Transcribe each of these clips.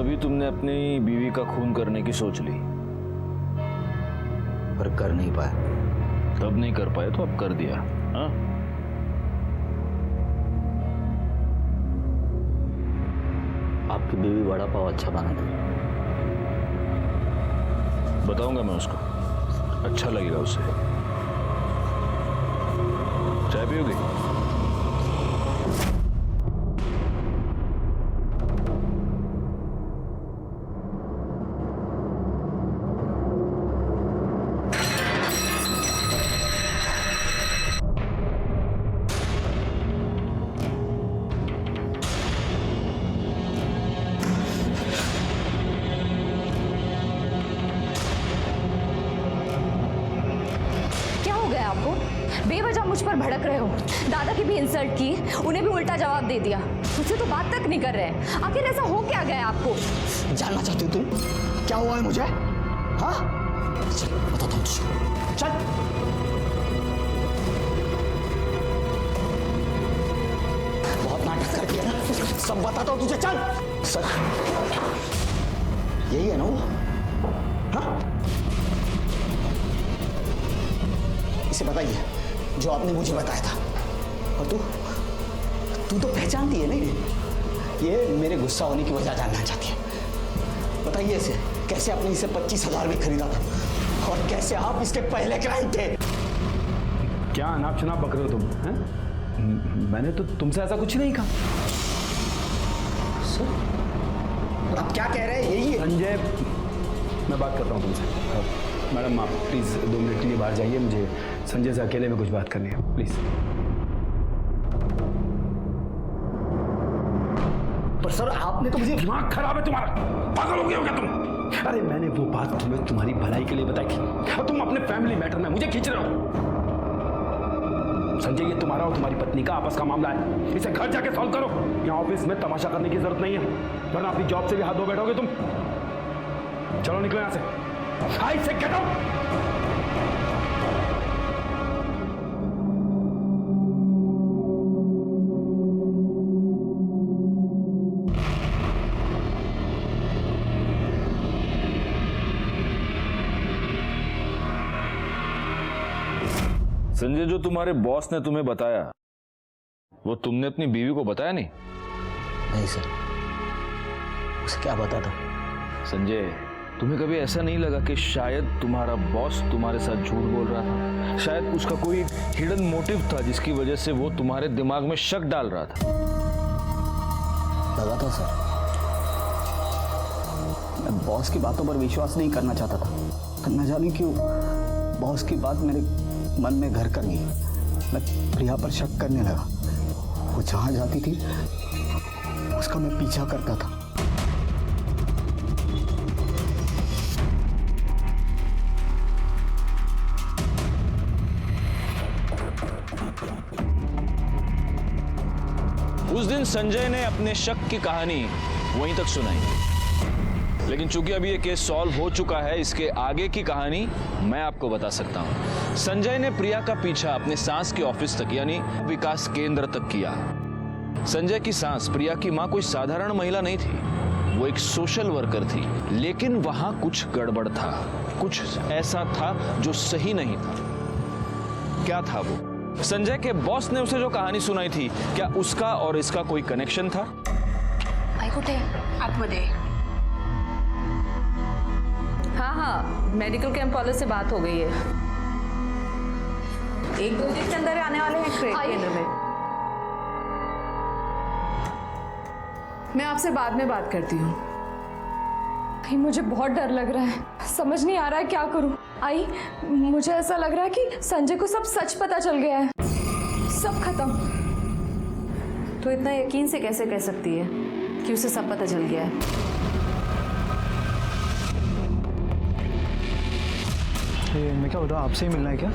तभी तुमने अपनी बीवी का खून करने की सोच ली, पर कर नहीं पाया। तब नहीं कर पाए तो अब कर दिया। हाँ, आपकी बीवी वड़ा पाव अच्छा बनाती है। बताऊंगा मैं उसको, अच्छा लगेगा उसे। चाय पियोगी? आपको बेवजह मुझ पर भड़क रहे हो। दादा की भी इंसल्ट की, उन्हें भी उल्टा जवाब दे दिया, मुझसे तो बात तक नहीं कर रहे हैं। आखिर ऐसा हो क्या गया आपको? जानना चाहती हो तुम क्या हुआ है मुझे? हाँ चल बताता हूँ तुझे, चल। बहुत नाटक करती है ना, सब बताता हूँ तुझे, चल। सर यही है ना वो? हाँ इसे बताइए जो आपने मुझे बताया था। और तू तो पहचानती है नहीं, ये मेरे गुस्सा होने की वजह जानना चाहती है। बताइए इसे कैसे आपने इसे 25,000 में खरीदा था और कैसे आप इसके पहले क्लाइंट थे। क्या अनाप शनाप बक रहे हो तुम हैं? मैंने तो तुमसे ऐसा कुछ नहीं कहा। सर आप क्या कह रहे हैं? यही है संजय, मैं बात कर रहा हूँ तुमसे। मैडम आप प्लीज़ 2 मिनट के लिए बाहर जाइए, मुझे संजय से अकेले में कुछ बात करनी है, प्लीज़। पर सर आपने तो मुझे। दिमाग खराब है तुम्हारा, पागल हो गए हो क्या तुम? अरे मैंने वो बात तुम्हें तुम्हारी भलाई के लिए बताई थी और तुम अपने फैमिली मैटर में मुझे खींच रहे हो। संजय ये तुम्हारा और तुम्हारी पत्नी का आपस का मामला है, इसे घर जाके सॉल्व करो। यहाँ ऑफिस में तमाशा करने की जरूरत नहीं है, वरना अपनी जॉब से भी हाथ धो बैठोगे तुम। चलो निकलो यहाँ से, आई से गेट आउट। संजय, जो तुम्हारे बॉस ने तुम्हें बताया वो तुमने अपनी बीवी को बताया नहीं? नहीं सर, उसे क्या पता था? संजय, तुम्हें कभी ऐसा नहीं लगा कि शायद तुम्हारा बॉस तुम्हारे साथ झूठ बोल रहा था? शायद उसका कोई हिडन मोटिव था जिसकी वजह से वो तुम्हारे दिमाग में शक डाल रहा था। लगा था सर, मैं बॉस की बातों पर विश्वास नहीं करना चाहता था। न जाने क्यों बॉस की बात मेरे मन में घर कर गई। मैं प्रिया पर शक करने लगा। वो जहां जाती थी उसका मैं पीछा करता था। उस दिन संजय ने अपने शक की कहानी वहीं तक सुनाई, लेकिन चूंकि अभी ये केस सॉल्व हो चुका है, इसके आगे की कहानी मैं आपको बता सकता हूं। संजय ने प्रिया का पीछा अपने सास के ऑफिस तक यानी विकास केंद्र तक किया। संजय की सास प्रिया की मां कोई साधारण महिला नहीं थी, वो एक सोशल वर्कर थी। लेकिन वहां कुछ गड़बड़ था, कुछ ऐसा था जो सही नहीं था। क्या था वो? संजय के बॉस ने उसे जो कहानी सुनाई थी, क्या उसका और इसका कोई कनेक्शन था? आई कुठे आतमध्ये? हाँ, मेडिकल कैंप वाले से बात हो गई है। 1-2 दिन के अंदर आने वाले हैं केंद्र में। मैं आपसे बाद में बात करती हूँ। मुझे बहुत डर लग रहा है, समझ नहीं आ रहा है क्या करूँ। आई, मुझे ऐसा लग रहा है कि संजय को सब सच पता चल गया है, सब खत्म। तो इतना यकीन से कैसे कह सकती है कि उसे सब पता चल गया है? मैं क्या बताऊँ, आपसे ही मिलना है क्या?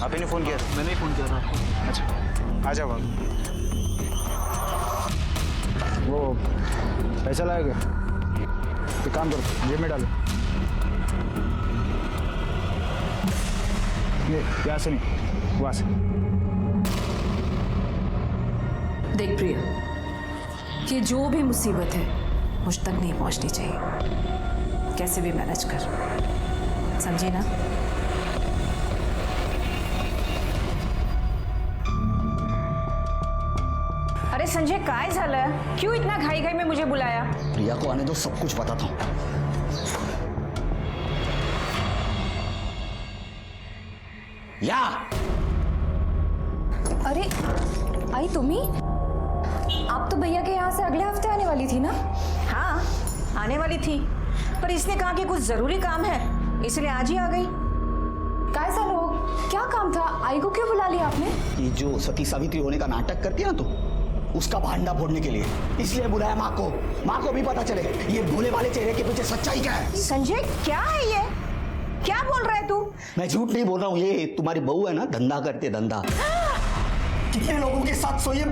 आप ही ने फ़ोन किया? मैंने ही फ़ोन किया था। अच्छा आ जाओ आप। वो पैसा लाएगा, एक काम करो जेब में डालो। ये यहाँ से नहीं, वहाँ से। देख प्रिया, ये जो भी मुसीबत है मुझ तक नहीं पहुंचनी चाहिए। कैसे भी मैनेज कर, समझी ना? अरे संजय, काय झालं? क्यों इतना घाई घाई में मुझे बुलाया? प्रिया को आने दो, सब कुछ बताता हूँ। या अरे आई तुम्ही? आप तो भैया के यहाँ से अगले हफ्ते आने वाली थी ना? हाँ, आने वाली थी, पर इसने कहा कि कुछ जरूरी काम है, इसलिए आज ही आ गई। काय सा लोग, क्या काम था? आई को क्यों बुला लिया आपने? ये जो सती सावित्री होने का नाटक करती है ना, तो उसका भांडा फोड़ने के लिए इसलिए बुलाया माँ को। माँ को भी पता चले ये भोले वाले चेहरे के पीछे सच्चाई क्या है। संजय, क्या है ये? क्या बोल रहा है तू? मैं झूठ नहीं बोल रहा हूँ, ये तुम्हारी बहू है ना, धंधा करती है, धंधा। कितने लोगों के साथ सोई है?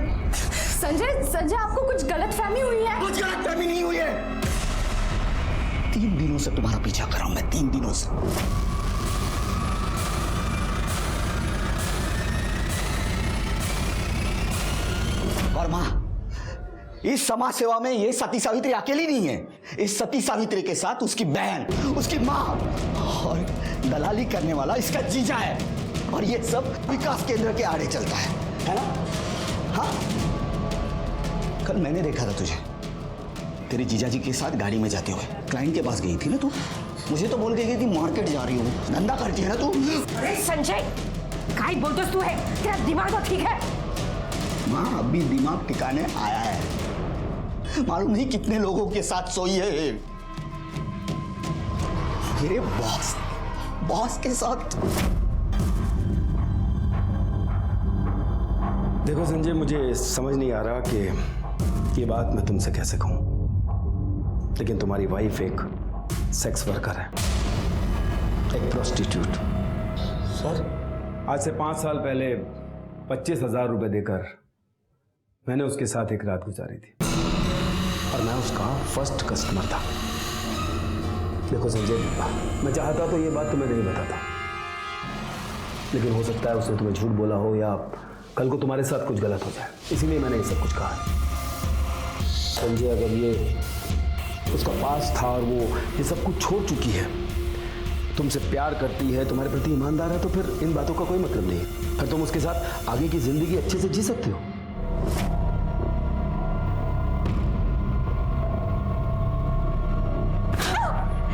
संजय आपको कुछ गलतफहमी हुई है? कुछ गलतफहमी नहीं हुई है। 3 दिनों से तुम्हारा पीछा कर रहा हूं मैं, 3 दिनों से। और मां, इस समाज सेवा में ये सती सावित्री अकेली नहीं है। इस सती सावित्री के साथ उसकी बहन, उसकी मां और दलाली करने वाला इसका जीजा है। और ये सब विकास केंद्र के आड़े चलता है ना? हाँ, कल मैंने देखा था तुझे तेरे जीजाजी के साथ गाड़ी में जाते हुए। क्लाइंट के पास गई थी ना तू? मुझे तो बोल के गई थी मार्केट जा रही हूँ, धंधा करती है ना तू? अरे संजय, काय बोलतोस तू है? तेरा दिमाग तो ठीक है? माँ, अभी दिमाग ठिकाने आया है। मालूम नहीं कितने लोगों के साथ सोई है। मेरे बॉस के साथ। देखो संजय, मुझे समझ नहीं आ रहा कि ये बात मैं तुमसे कैसे कहूं, लेकिन तुम्हारी वाइफ एक सेक्स वर्कर है, एक प्रोस्टिट्यूट। सर, आज से 5 साल पहले 25,000 रुपए देकर मैंने उसके साथ एक रात गुजारी थी और मैं उसका फर्स्ट कस्टमर था। देखो संजय, मैं चाहता तो ये बात तुम्हें नहीं बताता, लेकिन हो सकता है उसने तुम्हें झूठ बोला हो या कल को तुम्हारे साथ कुछ गलत हो जाए, इसीलिए मैंने ये सब कुछ कहा। संजय, अगर ये उसका पास था और वो ये सब कुछ छोड़ चुकी है, तुमसे प्यार करती है, तुम्हारे प्रति ईमानदार है, तो फिर इन बातों का कोई मतलब नहीं है। फिर तुम उसके साथ आगे की जिंदगी अच्छे से जी सकते हो।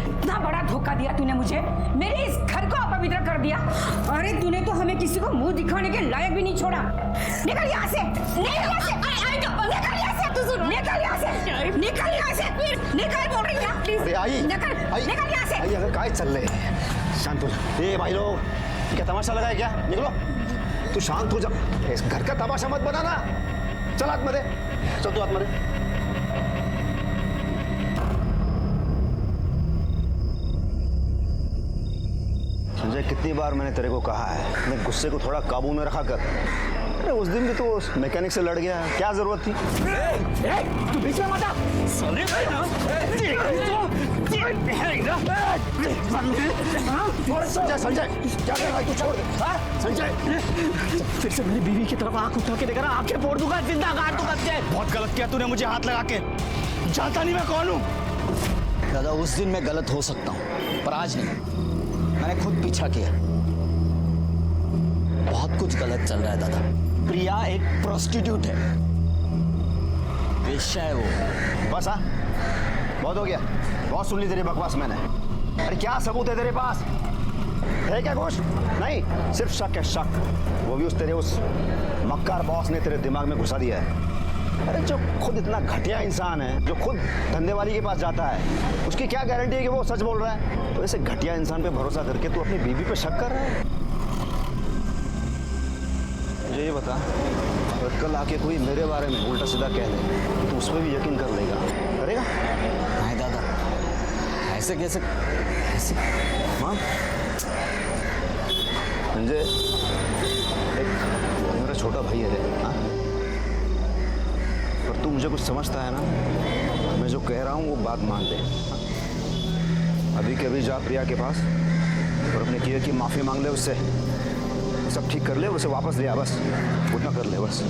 इतना बड़ा धोखा दिया तूने मुझे, मेरे इस घर को अपवित्र कर दिया। अरे तूने तो हमें किसी को मुंह दिखाने के लायक भी नहीं छोड़ा। निकल यहाँ से, निकल यहाँ से, निकल यहाँ से, निकल यहाँ से, निकल यहाँ से, निकल बोल रही है, प्लीज निकल, निकल यहाँ से। अगर काय चल रहे, शांत हो जा। ए भाई लोग, क्या तमाशा लगा है क्या? निकलो, तू शांत हो जा। इस घर का तमाशा मत बनाना। चल आत्मदे, चल तू आत्मदे। संजय, कितनी बार मैंने तेरे को कहा है, अपने गुस्से को थोड़ा काबू में रखा कर। अरे उस दिन भी तो उस मैकेनिक से लड़ गया, क्या जरूरत थी? तू बीच में मत आ। संजय, संजय, क्या कर रहा है? तू छोड़ दे। संजय, फिर से मेरी बीवी की तरफ आंख उठा के देखा ना, आंखें फोड़ दूंगा, जिंदा गाड़ दूंगा तुझे। बहुत गलत किया तूने मुझे हाथ लगा के। जानता नहीं मैं कौन हूँ। दादा, उस दिन मैं गलत हो सकता हूँ, पर आज नहीं। मैंने खुद पीछा किया। बहुत कुछ गलत चल रहा है दादा। प्रिया एक प्रोस्टिट्यूट है, वेश्या है वो। बस हाँ, बहुत हो गया, बहुत सुन ली तेरी बकवास मैंने। अरे क्या सबूत है तेरे पास? है क्या कुछ? नहीं, सिर्फ शक है, शक। वो भी तेरे उस मक्कार बॉस ने तेरे दिमाग में घुसा दिया है। अरे जो खुद इतना घटिया इंसान है, जो खुद धंधे वाली के पास जाता है, उसकी क्या गारंटी है कि वो सच बोल रहा है? तो ऐसे घटिया इंसान पे भरोसा करके तू अपनी बीवी पे शक कर रहा है? मुझे ये बता, अगर कल आके कोई मेरे बारे में उल्टा सीधा कह दे, तो उस पर भी यकीन कर लेगा? करेगा? नहीं दादा, ऐसे कैसे? ऐसे हाँ संजय, एक मेरा छोटा भाई है रे, हाँ? पर तू मुझे कुछ समझता है ना? मैं जो कह रहा हूँ वो बात मान ले। अभी के अभी जा प्रिया के पास और अपने किए की माफ़ी मांग ले उससे, सब ठीक कर ले, उसे वापस ले आ, बस उतना कर ले बस।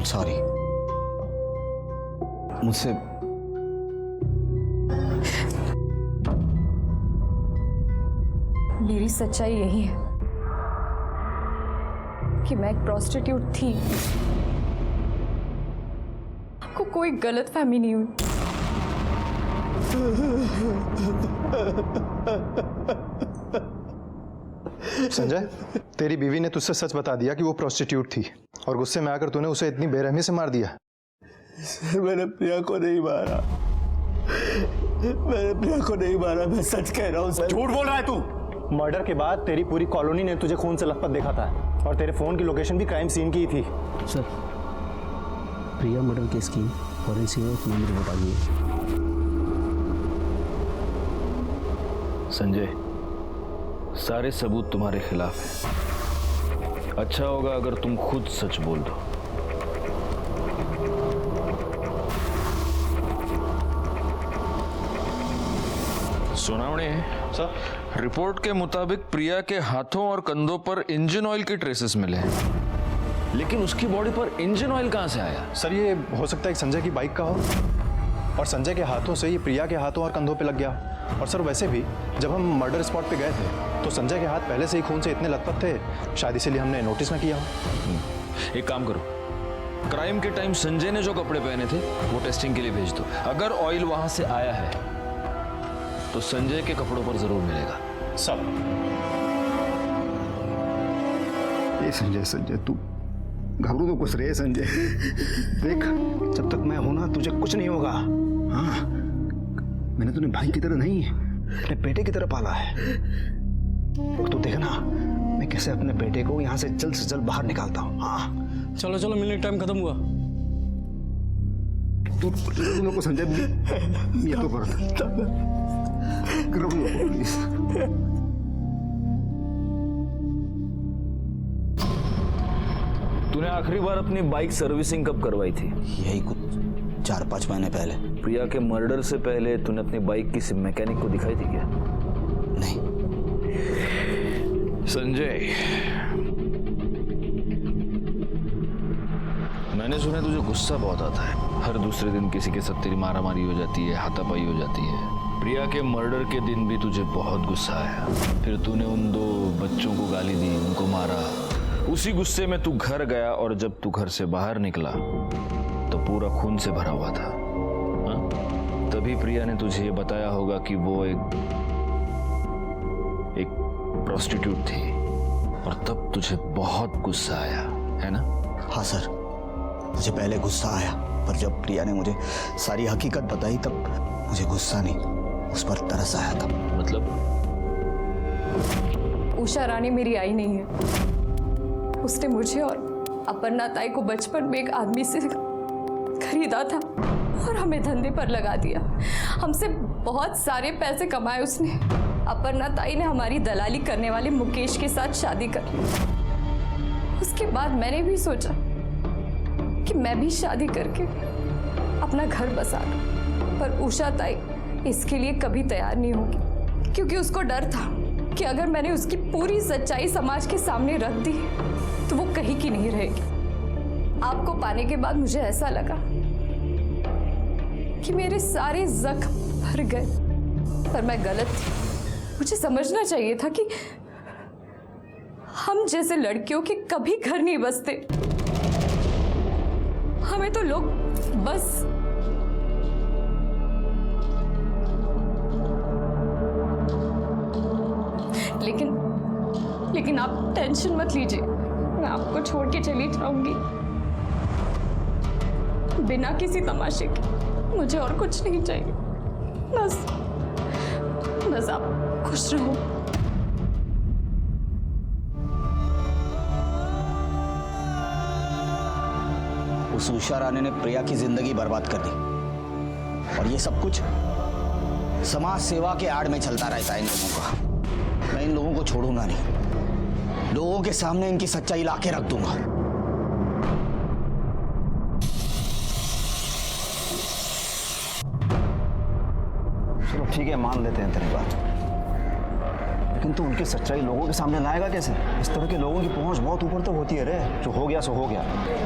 सॉरी। मुझसे मेरी सच्चाई यही है कि मैं एक प्रोस्टिट्यूट थी। आपको कोई गलतफहमी नहीं हुई। संजय, तेरी बीवी ने तुझसे सच बता दिया कि वो प्रोस्टिट्यूट थी और गुस्से में आकर तूने उसे इतनी बेरहमी से मार दिया। मैंने प्रिया को नहीं मारा, मैंने प्रिया को नहीं मारा, मैं सच कह रहा हूँ सर। झूठ बोल रहा है तू। मर्डर के बाद तेरी पूरी कॉलोनी ने तुझे खून से लथपथ देखा था और तेरे फोन की लोकेशन भी क्राइम सीन की ही थी। सर, प्रिया मर्डर केस की फॉरेंसिक नाम रिपोर्ट आ गई है। संजय, सारे सबूत तुम्हारे खिलाफ हैं। अच्छा होगा अगर तुम खुद सच बोल दो। सुनावणे सर, रिपोर्ट के मुताबिक प्रिया के हाथों और कंधों पर इंजन ऑयल के ट्रेसेस मिले हैं, लेकिन उसकी बॉडी पर इंजन ऑयल कहां से आया? सर ये हो सकता है कि संजय की बाइक का हो और संजय के हाथों से ये प्रिया के हाथों और कंधों पे लग गया। और सर वैसे भी जब हम मर्डर स्पॉट पे गए थे तो संजय के हाथ पहले से ही खून से इतने लथपथ थे, शायद इसीलिए हमने नोटिस ना किया हो। एक काम करो, क्राइम के टाइम संजय ने जो कपड़े पहने थे वो टेस्टिंग के लिए भेज दो। अगर ऑयल वहां से आया है तो संजय के कपड़ों पर जरूर मिलेगा। सब ये संजय तू घबरू तो कुछ रहे संजय। देख, जब तक मैं हूं ना तुझे कुछ नहीं होगा। हाँ, मैंने तुझे भाई की तरह नहीं, अपने बेटे की तरह पाला है। तू देख ना मैं कैसे अपने बेटे को यहाँ से जल्द बाहर निकालता हूँ। हाँ चलो चलो, मिलने टाइम खत्म हुआ। तू लोग को संजय ये तो कर प्लीज। तूने आखिरी बार अपनी बाइक सर्विसिंग कब करवाई थी? यही कुछ 4-5 महीने पहले। प्रिया के मर्डर से पहले तूने अपनी बाइक किसी मैकेनिक को दिखाई थी क्या? नहीं। संजय, मैंने सुना तुझे गुस्सा बहुत आता है। हर दूसरे दिन किसी के साथ तेरी मारामारी हो जाती है, हाथापाई हो जाती है। प्रिया के मर्डर के दिन भी तुझे बहुत गुस्सा आया। फिर तूने उन 2 बच्चों को गाली दी, उनको मारा। उसी गुस्से में तू घर गया और जब तू घर से बाहर निकला तो पूरा खून से भरा हुआ था। हाँ? तभी प्रिया ने तुझे ये बताया होगा कि वो एक प्रोस्टिट्यूट थी और तब तुझे बहुत गुस्सा आया, है ना? हाँ सर, मुझे पहले गुस्सा आया, पर जब प्रिया ने मुझे सारी हकीकत बताई तब मुझे गुस्सा नहीं, उस पर तरस आया था। मतलब? उषा रानी मेरी आई नहीं है। उसने मुझे और अपर्णा ताई को बचपन में एक आदमी से खरीदा था और हमें धंधे पर लगा दिया। हमसे बहुत सारे पैसे कमाए उसने। अपर्णा ताई ने हमारी दलाली करने वाले मुकेश के साथ शादी कर ली। उसके बाद मैंने भी सोचा कि मैं भी शादी करके अपना घर बसा लूं, पर उषा ताई इसके लिए कभी तैयार नहीं होगी, क्योंकि उसको डर था कि अगर मैंने उसकी पूरी सच्चाई समाज के सामने रख दी तो वो कहीं की नहीं रहेगी। आपको पाने के बाद मुझे ऐसा लगा कि मेरे सारे जख्म भर गए, पर मैं गलत थी। मुझे समझना चाहिए था कि हम जैसे लड़कियों के कभी घर नहीं बसते। हमें तो लोग बस लेकिन आप टेंशन मत लीजिए, मैं आपको छोड़ के चली जाऊंगी बिना किसी तमाशे के। मुझे और कुछ नहीं चाहिए, बस आप खुश रहो। उस उषा रानी ने प्रिया की जिंदगी बर्बाद कर दी और ये सब कुछ समाज सेवा के आड़ में चलता रहता है इन लोगों का। मैं इन लोगों को छोड़ूंगा नहीं, लोगों के सामने इनकी सच्चाई लाके रख दूंगा। चलो ठीक है, मान लेते हैं तेरी बात, लेकिन तू उनकी सच्चाई लोगों के सामने लाएगा कैसे? इस तरह के लोगों की पहुंच बहुत ऊपर तक होती है रे। जो हो गया सो हो गया,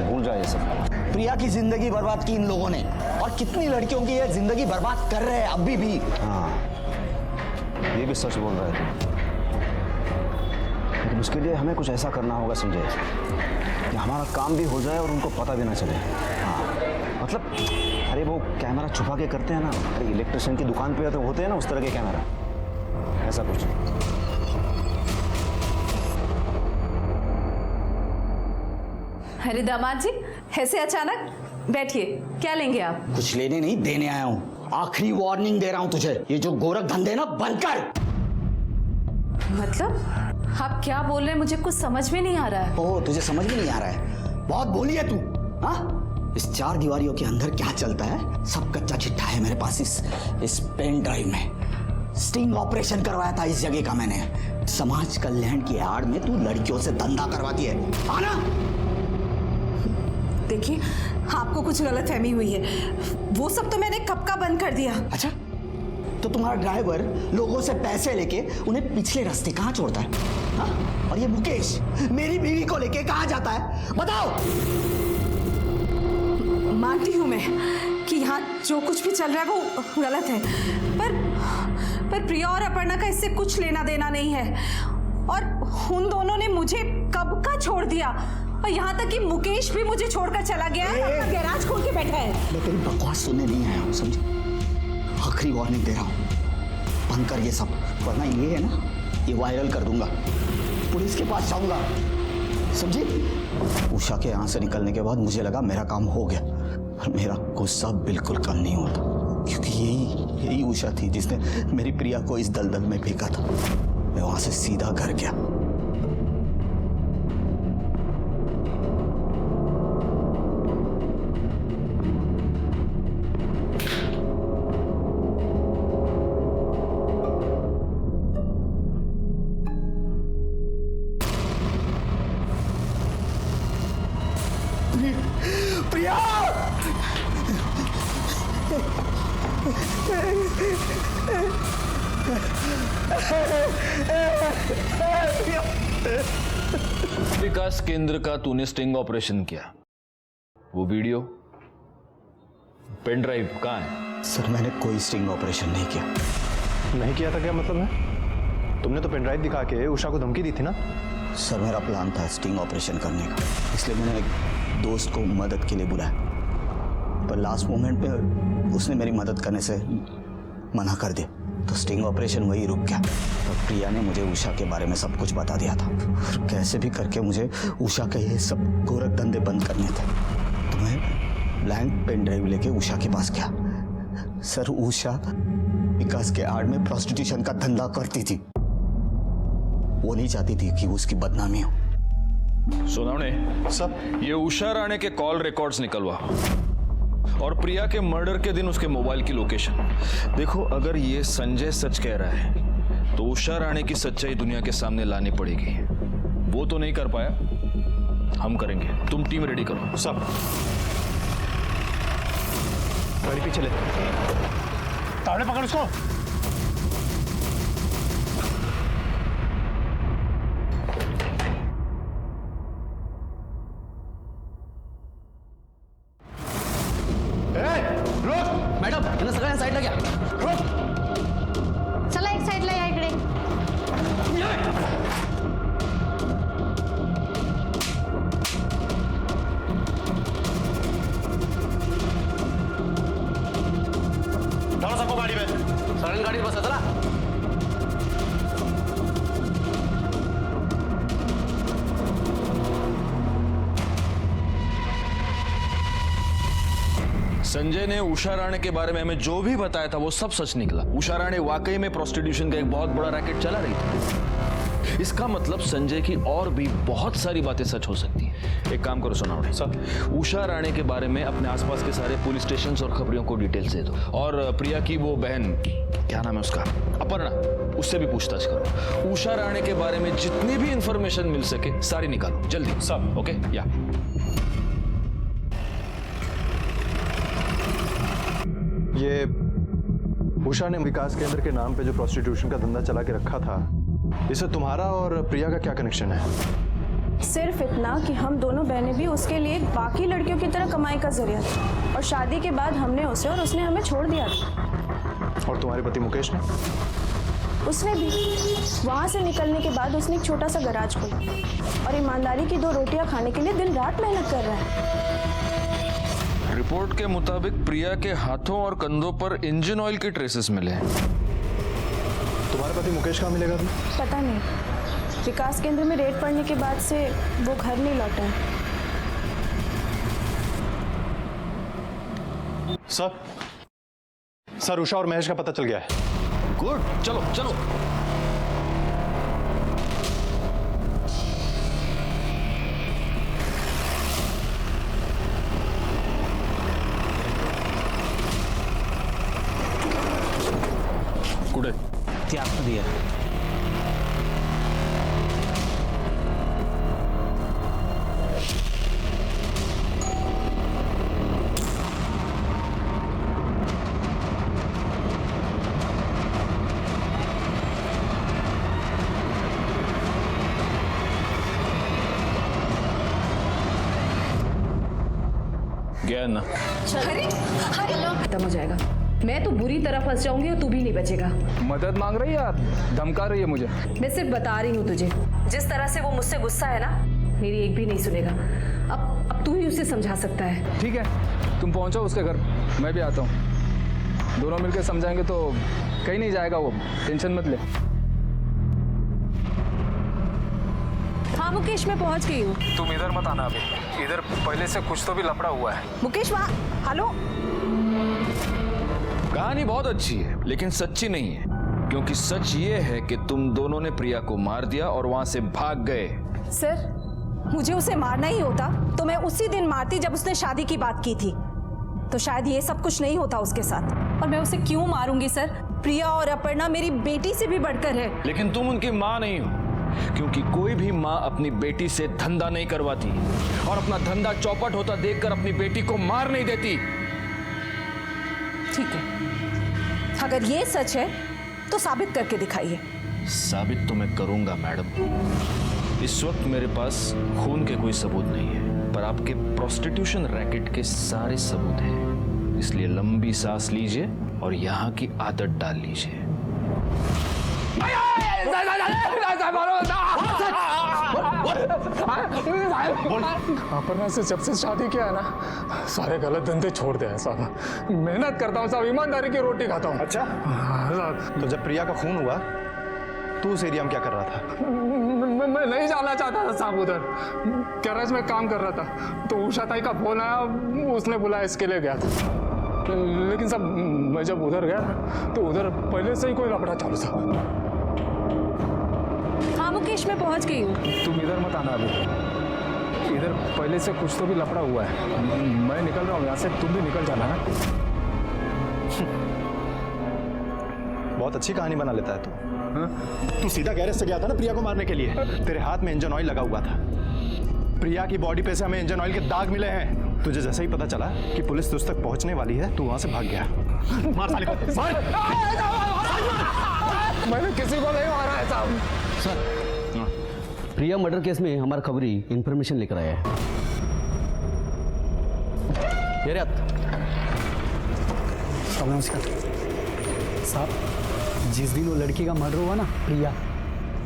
भूल जा ये सब। प्रिया की जिंदगी बर्बाद की इन लोगों ने, और कितनी लड़कियों की ये जिंदगी बर्बाद कर रहे हैं अभी भी। हाँ, ये भी सच बोल रहा है तू। लेकिन उसके लिए हमें कुछ ऐसा करना होगा संजय कि हमारा काम भी हो जाए और उनको पता भी ना चले। हाँ, मतलब अरे वो कैमरा छुपा के करते हैं ना, अरे इलेक्ट्रिशियन की दुकान पे तो होते हैं ना उस तरह के कैमरा, ऐसा कुछ। अरे दामाद जी, ऐसे अचानक बैठिए, क्या लेंगे आप? कुछ लेने नहीं देने आया हूँ। आखिरी वार्निंग दे रहा हूँ तुझे, ये जो गोरख धंधे ना बंद कर। मतलब आप क्या बोल रहे हैं, मुझे कुछ समझ में नहीं आ रहा है। ओह, तुझे समझ में नहीं आ रहा है? बहुत बोली है तू। हाँ, इस चार दीवारियों के अंदर क्या चलता है सब कच्चा चिट्ठा है मेरे पास इस पेन ड्राइव में। स्टिंग ऑपरेशन करवाया था इस जगह का मैंने। समाज कल्याण की आड़ में तू लड़कियों से धंधा करवाती है, आना। देखिए, आपको कुछ गलतफहमी हुई है। वो सब तो मैंने कब का बंद कर दिया। अच्छा, तो तुम्हारा ड्राइवर लोगों से पैसे लेके उन्हें पिछले रास्ते कहाँ छोड़ता है? हाँ? और ये मुकेश मेरी बीवी को लेके कहाँ जाता है, बताओ। मानती हूँ मैं कि यहाँ जो कुछ भी चल रहा है वो गलत है, पर प्रिया और अपर्णा का इससे कुछ लेना देना नहीं है। और उन दोनों ने मुझे कब का छोड़ दिया, और यहाँ तक कि मुकेश भी मुझे छोड़कर चला गया है, अपना गैराज खोल के बैठा है। मैं तेरी बकवास सुनने नहीं आया हूँ, समझे? आखिरी वार्निंग दे रहा हूँ, बंद कर ये सब, वरना ये है ना, ये वायरल कर दूंगा, पुलिस के पास जाऊंगा, समझे? उषा के यहाँ से निकलने के बाद मुझे लगा मेरा काम हो गया, और मेरा गुस्सा बिल्कुल कम नहीं होता, क्योंकि यही उषा थी जिसने मेरी प्रिया को इस दलदल में फेंका था। मैं वहां से सीधा घर गया। प्रिया! विकास केंद्र का तूने स्टिंग ऑपरेशन किया, वो वीडियो पेन ड्राइव कहाँ है? सर, मैंने कोई स्टिंग ऑपरेशन नहीं किया। नहीं किया था क्या मतलब है? तुमने तो पेन ड्राइव दिखा के उषा को धमकी दी थी ना। सर, मेरा प्लान था स्टिंग ऑपरेशन करने का, इसलिए मैंने एक दोस्त को मदद के लिए बुलाया, पर लास्ट मोमेंट पे उसने मेरी मदद करने से मना कर दिया, तो स्टिंग ऑपरेशन वही रुक गया। तो प्रिया ने मुझे उषा के बारे में सब कुछ बता दिया था, और कैसे भी करके मुझे उषा के ये सब गोरख धंधे बंद करने थे। तो मैं ब्लैंक पेन ड्राइव लेके उषा के पास गया। सर, उषा विकास के आड़ में प्रोस्टिट्यूशन का धंधा करती थी, वो नहीं चाहती थी कि उसकी बदनामी हो। सोनावणे, सब ये उषा राणे के कॉल रिकॉर्ड्स निकलवा, और प्रिया के मर्डर के दिन उसके मोबाइल की लोकेशन। देखो, अगर ये संजय सच कह रहा है तो उषा राणे की सच्चाई दुनिया के सामने लानी पड़ेगी। वो तो नहीं कर पाया, हम करेंगे। तुम टीम रेडी करो। सब गाड़ी पीछे ले, तावड़े पकड़ उसको। मॅडम, यांना सगळ्यांना साईडला घ्या. चला एक साईडला या इकडे. डालो सबको गाड़ी में, सगळ्यांनी गाडीत बसा. चला. संजय ने उषा राणे के बारे में हमें जो भी बताया था वो सब सच निकला। उषा राणे वाकई में प्रोस्टिट्यूशन का एक बहुत बड़ा रैकेट चला रही थी। इसका मतलब संजय की और भी बहुत सारी बातें सच हो सकती हैं। एक काम करो सोनावणे, सर, उषा राणे के बारे में अपने आसपास के सारे पुलिस स्टेशन और खबरियों को डिटेल्स दे दो, और प्रिया की वो बहन, क्या नाम है उसका, अपर्णा, उससे भी पूछताछ करो। उषा राणे के बारे में जितनी भी इंफॉर्मेशन मिल सके सारी निकालो जल्दी। सब ओके? या ये उषा ने विकास केंद्र के नाम पे जो प्रोस्टिट्यूशन का धंधा चला के रखा था, इससे तुम्हारा और प्रिया का क्या कनेक्शन है? सिर्फ इतना कि हम दोनों बहनें भी उसके लिए बाकी लड़कियों की तरह कमाई का जरिया थी और शादी के बाद हमने उसे और उसने हमें छोड़ दिया था। और तुम्हारे पति मुकेश ने? उसने भी वहाँ से निकलने के बाद उसने एक छोटा सा गराज खोला और ईमानदारी की 2 रोटियां खाने के लिए दिन रात मेहनत कर रहा है। रिपोर्ट के मुताबिक प्रिया के हाथों और कंधों पर इंजन ऑयल के ट्रेसेस मिले हैं। तुम्हारे पति मुकेश कहाँ मिलेगा अभी? पता नहीं, विकास केंद्र में रेड पड़ने के बाद से वो घर नहीं लौटा है। सर उषा और महेश का पता चल गया है। गुड, चलो चलो। कुठे? ती आतमध्ये आहे. गया ना? खत्म हो जाएगा। मैं तो बुरी तरह फंस जाऊंगी और तू भी नहीं बचेगा। मदद मांग रही है या धमका रही है मुझे? मैं सिर्फ बता रही हूँ तुझे, जिस तरह से वो मुझसे गुस्सा है ना, मेरी एक भी नहीं सुनेगा। अब तू ही उसे समझा सकता है। ठीक है, तुम पहुंचो उसके घर, मैं भी आता हूँ। दोनों मिलकर समझाएंगे तो कहीं नहीं जाएगा वो, टेंशन मत ले। हाँ मुकेश, मैं पहुंच गई हूँ। तुम इधर मत आना अभी, इधर पहले से कुछ तो भी लफड़ा हुआ है। मुकेश वहाँ, हेलो। कहानी बहुत अच्छी है लेकिन सच्ची नहीं है, क्योंकि सच ये है कि तुम दोनों ने प्रिया को मार दिया और वहां से भाग गए। सर, मुझे उसे मारना ही होता तो मैं उसी दिन मारती जब उसने शादी की बात की थी, तो शायद ये सब कुछ नहीं होता उसके साथ। और मैं उसे क्यों मारूंगी सर? प्रिया और अपर्णा मेरी बेटी से भी बढ़कर है। लेकिन तुम उनकी माँ नहीं हो, क्योंकि कोई भी माँ अपनी बेटी से धंधा नहीं करवाती और अपना धंधा चौपट होता देखकर अपनी बेटी को मार नहीं देती। ठीक है, अगर ये सच है तो साबित करके दिखाइए। साबित तो मैं करूंगा मैडम। इस वक्त मेरे पास खून के कोई सबूत नहीं है, पर आपके प्रोस्टिट्यूशन रैकेट के सारे सबूत हैं। इसलिए लंबी सांस लीजिए और यहाँ की आदत डाल लीजिए। अपर्णा से जब से शादी किया है ना, सारे गलत धंधे छोड़ दिया है साहब। मेहनत करता हूँ साहब, ईमानदारी की रोटी खाता हूँ। अच्छा, तो जब प्रिया का खून हुआ तू उस एरिया में क्या कर रहा था? मैं नहीं जाना चाहता था साहब उधर, गैरेज में काम कर रहा था, तो उषा ताई का फोन आया, उसने बुलाया, इसके लिए गया था। लेकिन साहब मैं जब उधर गया तो उधर पहले से ही कोई लफड़ा चालू था। हाँ मुकेश, मैं पहुंच गई हूँ। तुम इधर मत आना अभी, इधर पहले से कुछ तो भी लफड़ा हुआ है। मैं निकल रहा हूँ यहाँ से, तुम भी निकल जाना है। बहुत अच्छी कहानी बना लेता है तू। तू सीधा गैरेज से गया था ना प्रिया को मारने के लिए। तेरे हाथ में इंजन ऑयल लगा हुआ था। प्रिया की बॉडी पे से हमें इंजन ऑयल के दाग मिले हैं। तुझे जैसे ही पता चला कि पुलिस तुझ तक पहुंचने वाली है, तू वहां से भाग गया। मार साले को, मार। मैंने किसी को नहीं मारा है साहब। सर, प्रिया मर्डर केस में हमारा खबरी इंफॉर्मेशन लेकर आया है। ये रे नमस्कार साहब, जिस दिन वो लड़की का मर्डर हुआ ना प्रिया,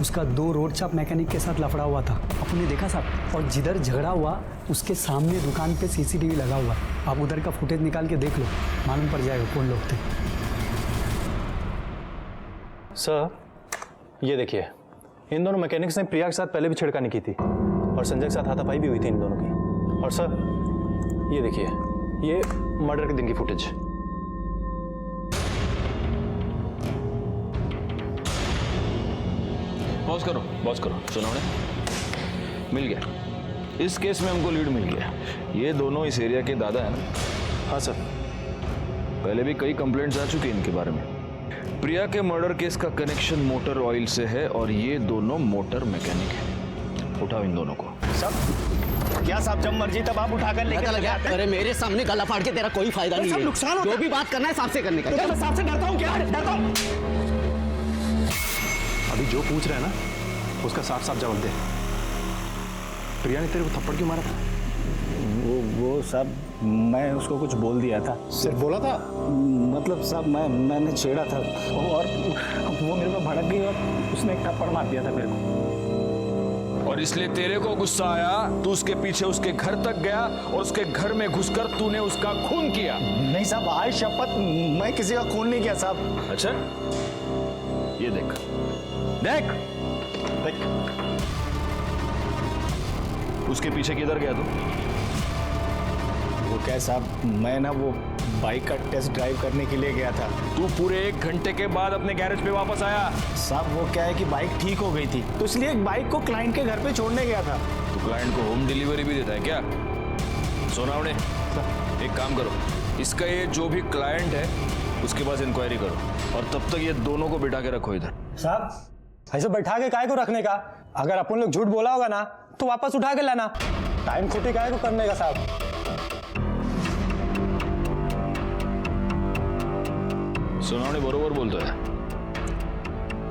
उसका 2 रोड चाप मैकेनिक के साथ लफड़ा हुआ था, आपने देखा साहब। और जिधर झगड़ा हुआ उसके सामने दुकान पे सीसीटीवी लगा हुआ। आप उधर का फुटेज निकाल के देख लो, मालूम पड़ जाएगा कौन लोग थे। सर, ये देखिए, इन दोनों मैकेनिक्स ने प्रिया के साथ पहले भी छेड़खानी की थी और संजय के साथ हाथापाई भी हुई थी इन दोनों की। और सर, ये देखिए, ये मर्डर के दिन की फुटेज। पॉज करो, सुनो ने मिल गया। इस केस में हमको लीड मिल गया। ये दोनों इस एरिया के दादा है ना? हाँ सर। पहले भी कई कंप्लेंट्स आ चुकी हैं इनके बारे में। प्रिया के मर्डर केस का कनेक्शन मोटर ऑयल से है और ये दोनों मोटर मैकेनिक हैं। उठाओ इन दोनों को। सब क्या साहब, जब मर्जी तब आप उठा कर लेकर चले आते हैं। अरे मेरे सामने गला फाड़ के तेरा कोई फायदा नहीं है। नुकसान होता है। जो भी बात करना है साफ से करने का। तो मैं साहब से डरता हूँ क्या? डरता हूँ। अभी जो पूछ रहे हैं ना उसका साफ साफ जवाब दे। प्रिया ने तेरे को थप्पड़ क्यों मारा था? वो साहब मैं उसको कुछ बोल दिया था। सिर्फ बोला था? मतलब साहब मैंने छेड़ा था और वो मेरे को भड़क गई और उसने एक थप्पड़ मार दिया था मेरे को। और इसलिए तेरे को गुस्सा आया, तू उसके पीछे उसके घर तक गया और उसके घर में घुसकर तूने उसका खून किया। नहीं साहब, आज शपथ मैं किसी का खून नहीं किया साहब। अच्छा, ये देख देख देख उसके पीछे किधर गया तू? वो क्या साहब, मैं ना वो बाइक का टेस्ट ड्राइव करने के लिए गया था। तू पूरे 1 घंटे के बाद अपने गैरेज पे वापस आया। साहब वो क्या है कि बाइक ठीक हो गई थी तो इसलिए एक बाइक को क्लाइंट के घर पे छोड़ने गया था। तू क्लाइंट को होम डिलीवरी भी देता है क्या? सोनावड़े, एक काम करो, इसका ये जो भी क्लाइंट है उसके पास इंक्वायरी करो और तब तक ये दोनों को बिठा के रखो इधर। साहब ऐसे बैठा के काय को रखने का? अगर अपन लोग झूठ बोला होगा ना तो वापस उठा के लाना। टाइम खोटी काय को करने का साहब? सोनावड़े बरोबर बोलतो है,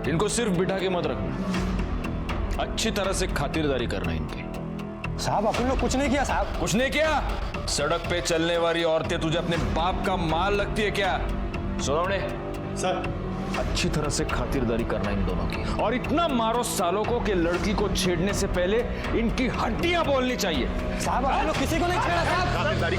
इनको सिर्फ बिठा के मत रखना, अच्छी तरह से खातिरदारी करना इनकी। साहब अपन लोग कुछ नहीं किया साहब। कुछ नहीं किया? सड़क पे चलने वाली औरतें तुझे अपने बाप का माल लगती है क्या? सोनावड़े सर, अच्छी तरह से खातिरदारी करना इन दोनों की, और इतना मारो सालों को कि लड़की को छेड़ने से पहले इनकी हड्डियां बोलनी चाहिए। साहब अपन लोग किसी को नहीं छेड़ा साहब।